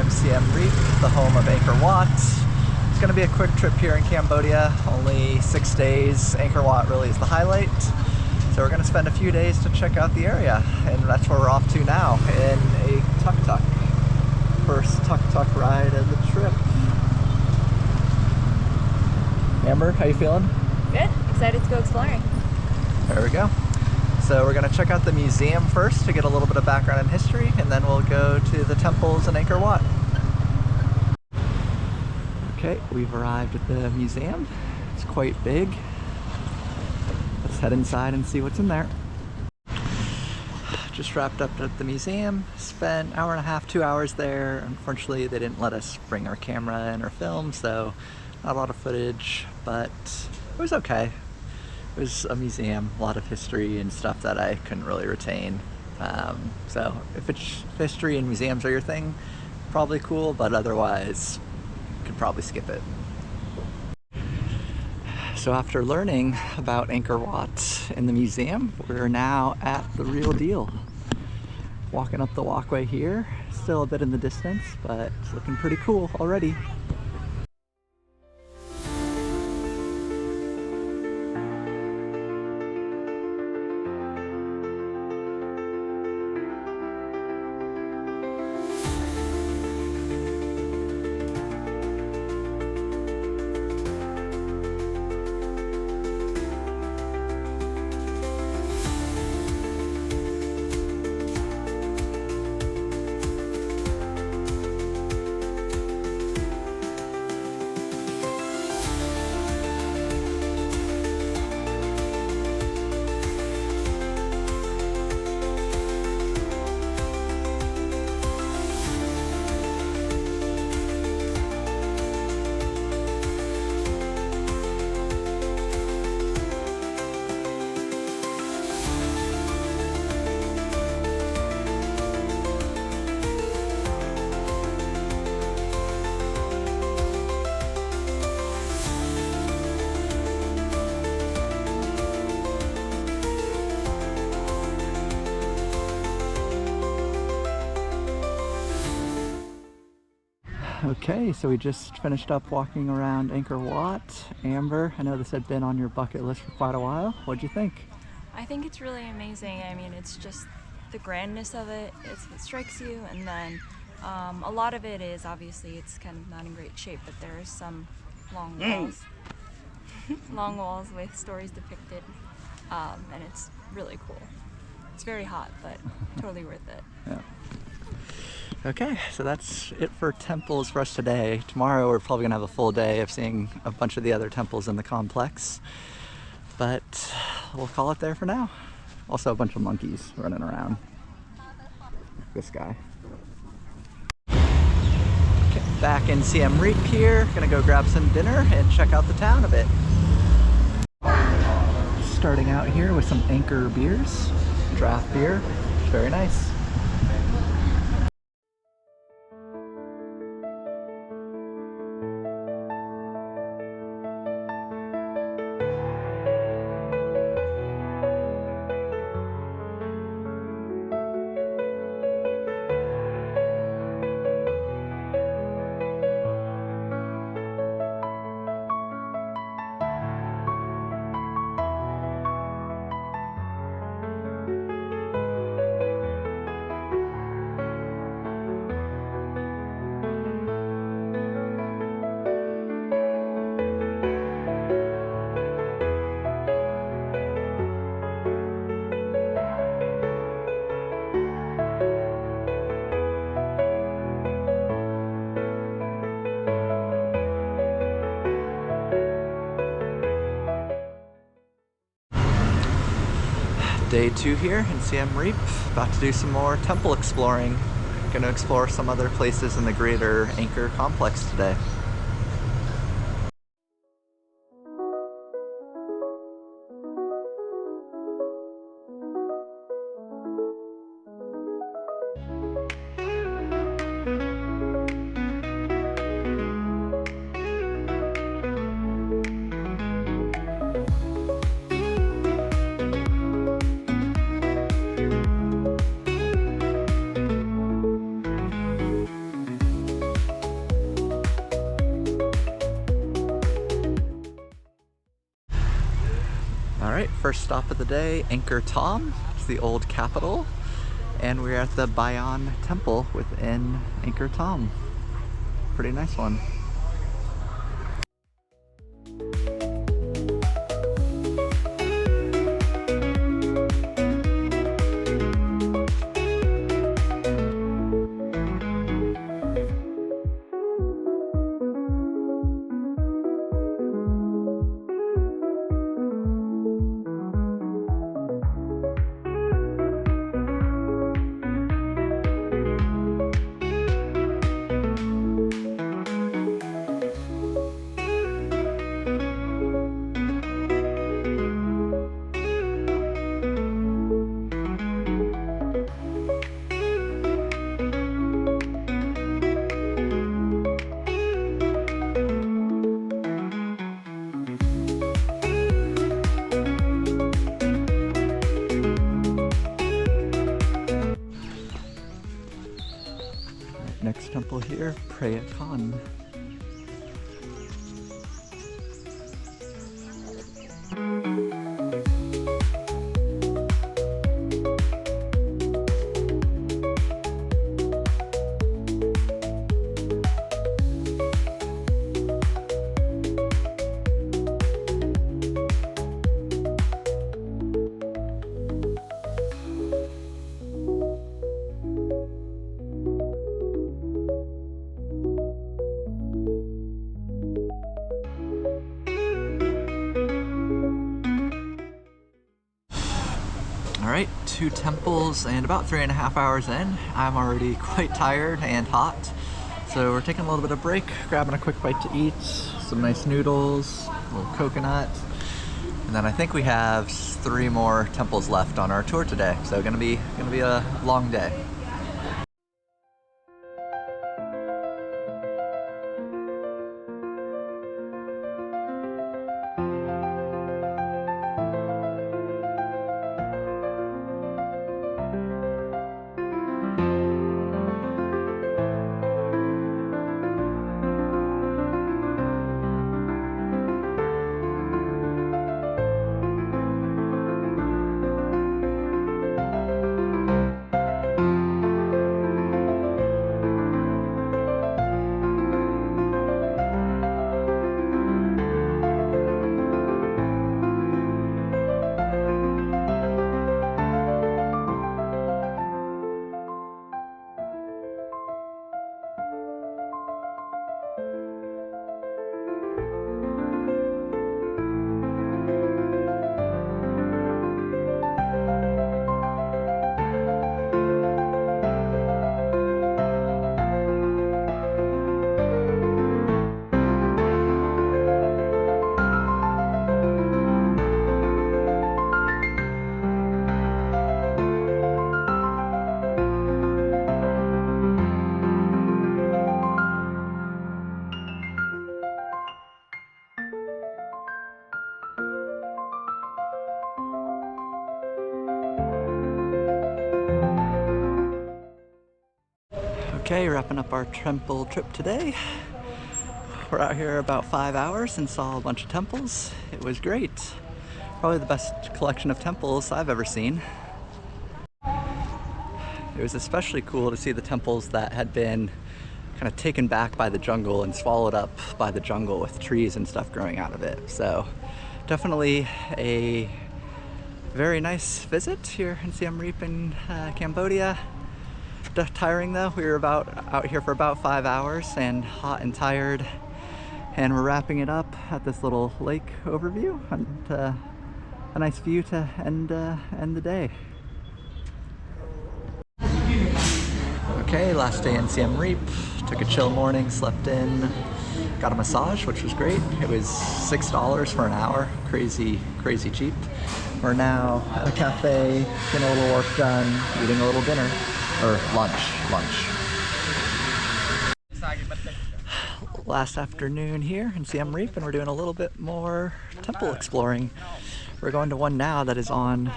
from Siem Reap, the home of Angkor Wat. It's going to be a quick trip here in Cambodia, only 6 days. Angkor Wat really is the highlight. So we're going to spend a few days to check out the area, and that's where we're off to now, in a tuk-tuk. First tuk-tuk ride of the trip. Amber, how you feeling? Good. Excited to go exploring. There we go. So we're going to check out the museum first to get a little bit of background and history, and then we'll go to the temples in Angkor Wat. Okay, we've arrived at the museum. It's quite big. Let's head inside and see what's in there. Just wrapped up at the museum. Spent an hour and a half, 2 hours there. Unfortunately, they didn't let us bring our camera in or film, so not a lot of footage, but it was okay. It was a museum, a lot of history and stuff that I couldn't really retain. So if history and museums are your thing, probably cool, but otherwise, you could probably skip it. So after learning about Angkor Wat in the museum, we're now at the real deal. Walking up the walkway here, still a bit in the distance, but it's looking pretty cool already. Okay, so we just finished up walking around Angkor Wat. Amber, I know this had been on your bucket list for quite a while. What'd you think? I think it's really amazing. I mean, it's just the grandness of it. It strikes you, and then a lot of it is obviously it's kind of not in great shape, but there are some long walls, long walls with stories depicted, and it's really cool. It's very hot, but totally worth it. Yeah. Okay, so that's it for temples for us today. Tomorrow we're probably gonna have a full day of seeing a bunch of the other temples in the complex, but we'll call it there for now. Also a bunch of monkeys running around. This guy. Okay, back in Siem Reap here. Gonna go grab some dinner and check out the town a bit. Starting out here with some Angkor beers. Draft beer, very nice. Day 2 here in Siem Reap. About to do some more temple exploring. Gonna explore some other places in the greater Angkor complex today. Alright, first stop of the day, Angkor Wat. It's the old capital. And we're at the Bayon Temple within Angkor Wat. Pretty nice one. Next temple here, Preah Khan. Alright, 2 temples and about 3.5 hours in. I'm already quite tired and hot. So we're taking a little bit of break, grabbing a quick bite to eat, some nice noodles, a little coconut. And then I think we have 3 more temples left on our tour today. So gonna be a long day. Okay, wrapping up our temple trip today. We're out here about 5 hours and saw a bunch of temples. It was great. Probably the best collection of temples I've ever seen. It was especially cool to see the temples that had been kind of taken back by the jungle and swallowed up by the jungle with trees and stuff growing out of it. So definitely a very nice visit here in Siem Reap in Cambodia. Tiring though. We were out here for about 5 hours and hot and tired, and we're wrapping it up at this little lake overview and a nice view to end the day. Okay, last day in Siem Reap. Took a chill morning, slept in, got a massage, which was great. It was $6 for an hour. Crazy cheap. We're now at a cafe, getting a little work done, eating a little dinner. Or lunch. Last afternoon here in Siem Reap, and we're doing a little bit more temple exploring. We're going to one now that is on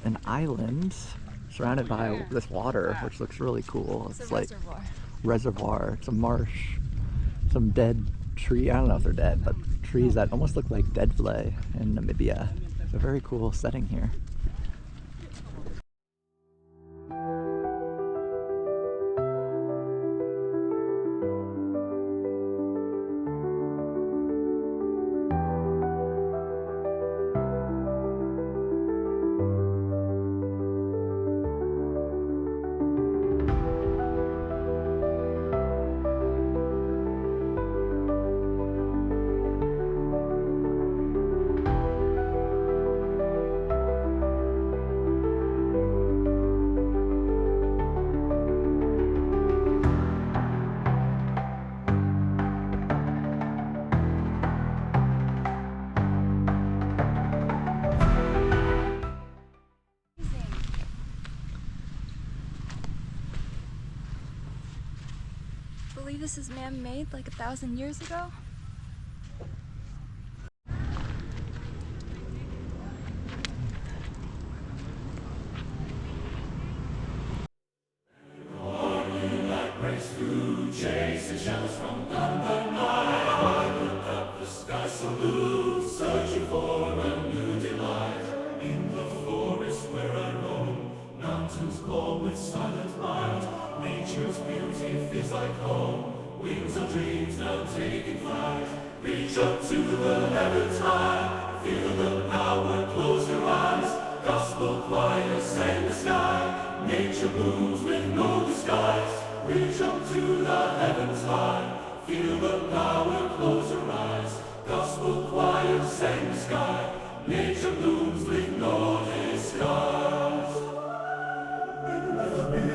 an island surrounded by this water, which looks really cool. It's like reservoir. It's a marsh, some dead tree. I don't know if they're dead, but trees that almost look like deadfly in Namibia. It's a very cool setting here. Believe this is man-made like 1,000 years ago? Nature's beauty feels like home. Wings of dreams now taking flight. Reach up to the heavens high. Feel the power, close your eyes. Gospel choir sang the sky. Nature moves with no disguise. Reach up to the heavens high. Feel the power, close your eyes. Gospel choir sang the sky. Nature blooms with no disguise.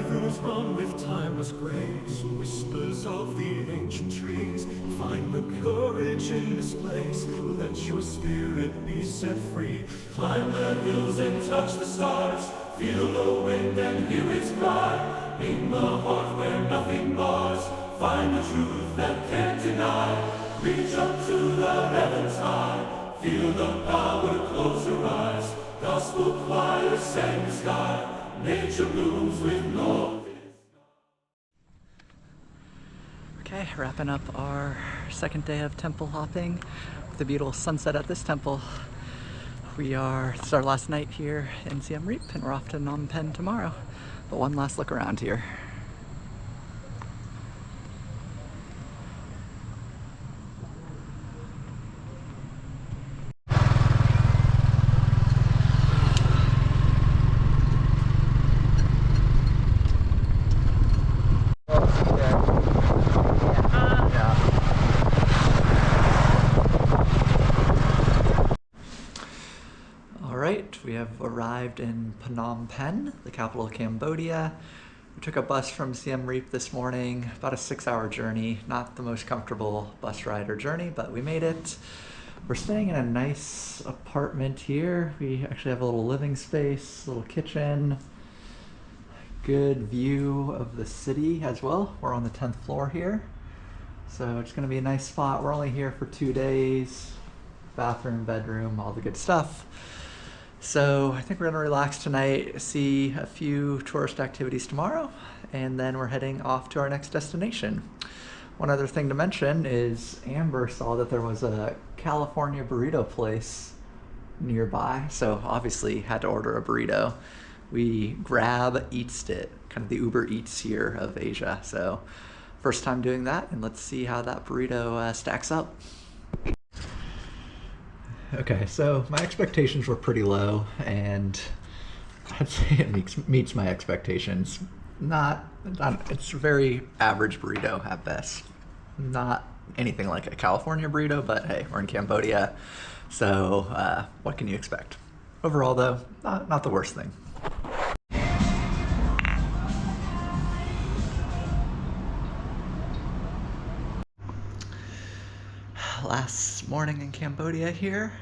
Rivers run with timeless grace, whispers of the ancient trees. Find the courage in this place, let your spirit be set free. Climb the hills and touch the stars, feel the wind and hear its cry. In the heart where nothing bars, find the truth that can't deny. Reach up to the heavens high, feel the power, close your eyes. Gospel choir sang the sky. Nature blooms with no. Okay, wrapping up our second day of temple hopping with a beautiful sunset at this temple. It's our last night here in Siem Reap and we're off to Phnom Penh tomorrow. But one last look around here. We have arrived in Phnom Penh, the capital of Cambodia. We took a bus from Siem Reap this morning, about a 6-hour journey. Not the most comfortable bus ride or journey, but we made it. We're staying in a nice apartment here. We actually have a little living space, a little kitchen, good view of the city as well. We're on the 10th floor here. So it's gonna be a nice spot. We're only here for 2 days. Bathroom, bedroom, all the good stuff. So I think we're gonna relax tonight, see a few tourist activities tomorrow, and then we're heading off to our next destination. One other thing to mention is Amber saw that there was a California burrito place nearby, so obviously had to order a burrito. We Grab Eats it, kind of the Uber Eats here of Asia. So first time doing that, and let's see how that burrito stacks up. Okay, so my expectations were pretty low, and I'd say it meets my expectations. It's a very average burrito at best. Not anything like a California burrito, but hey, we're in Cambodia, so what can you expect? Overall though, not the worst thing. Last morning in Cambodia here.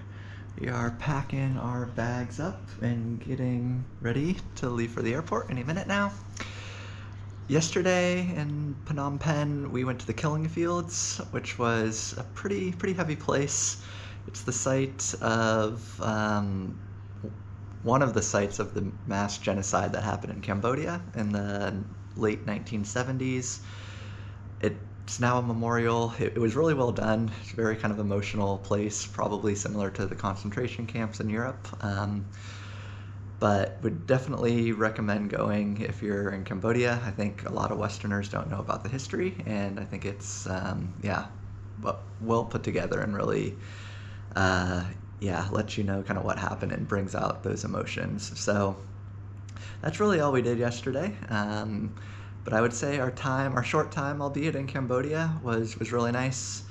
We are packing our bags up and getting ready to leave for the airport any minute now. Yesterday in Phnom Penh, we went to the Killing Fields, which was a pretty heavy place. It's the site of one of the sites of the mass genocide that happened in Cambodia in the late 1970s. it's now a memorial. It was really well done. It's a very kind of emotional place, probably similar to the concentration camps in Europe. But would definitely recommend going if you're in Cambodia. I think a lot of Westerners don't know about the history, and I think it's, well put together and really, lets you know kind of what happened and brings out those emotions. So that's really all we did yesterday. But I would say our short time, albeit in Cambodia, was really nice.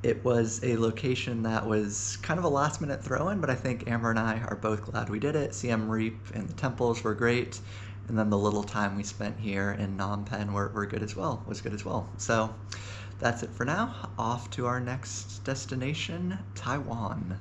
It was a location that was kind of a last minute throw in, but I think Amber and I are both glad we did it. Siem Reap and the temples were great. And then the little time we spent here in Phnom Penh was good as well. So that's it for now. Off to our next destination, Taiwan.